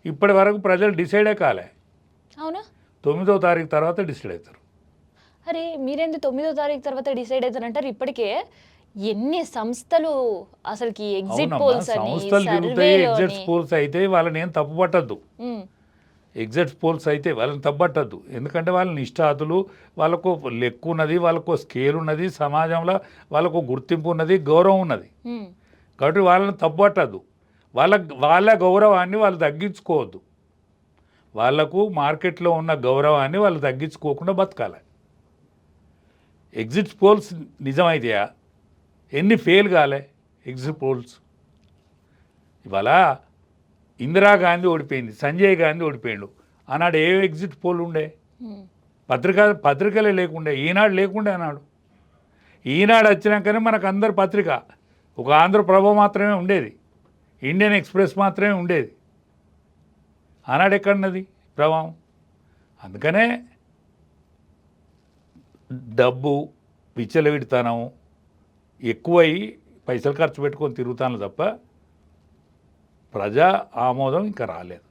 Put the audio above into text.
ఇప్పటి వరకు ప్రజలు డిసైడే కాలే. అవునా? 9వ తారీఖు తర్వాత డిసైడ్ అవుతారు. అరే మీరేంది 9వ తారీఖు తర్వాత డిసైడ్ అవుతారంటారు? ఇప్పటికే ఎన్ని సంస్థలు అసలుకి ఎగ్జిట్ అవునమ్మా, పోల్స్ అని, సంస్థలు తిరుగుతాయి, సర్వేలు ఎగ్జిట్ అని. పోల్స్ అయితే వాళ్ళని ఏం తప్పు పట్టద్దు. ఉమ్, ఎగ్జిట్ పోల్స్ అయితే వాళ్ళని తప్పట్టద్దు. ఎందుకంటే వాళ్ళ నిష్ఠాతులు, వాళ్ళకు లెక్కు ఉన్నది, వాళ్ళకు స్కేల్ ఉన్నది, సమాజంలో వాళ్ళకు గుర్తింపు ఉన్నది, గౌరవం ఉన్నది. ఉమ్, కాబట్టి వాళ్ళని తప్పట్టద్దు. వాళ్ళ గౌరవాన్ని వాళ్ళు తగ్గించుకోవద్దు. వాళ్లకు మార్కెట్లో ఉన్న గౌరవాన్ని వాళ్ళు తగ్గించుకోకుండా బతకాలి. ఎగ్జిట్ పోల్స్ నిజమైతేయా? ఎన్ని ఫెయిల్ కాలే ఎగ్జిట్ పోల్స్? ఇవాళ ఇందిరాగాంధీ ఓడిపోయింది, సంజయ్ గాంధీ ఓడిపోయిండు. ఆనాడు ఏ ఎగ్జిట్ పోల్ ఉండే? ఉమ్, పత్రికలే లేకుండే, ఈనాడు లేకుండే అన్నాడు. ఈనాడు వచ్చినాకనే మనకు అందరు పత్రిక. ఒక ఆంధ్రప్రభ మాత్రమే ఉండేది, ఇండియన్ ఎక్స్ప్రెస్ మాత్రమే ఉండేది. ఆనాడు ఎక్కడున్నది ప్రభావం? అందుకనే డబ్బు విచ్చలవిడితనం ఎక్కువై పైసలు ఖర్చు పెట్టుకొని తిరుగుతాను తప్ప ప్రజా ఆమోదం ఇంకా రాలేదు.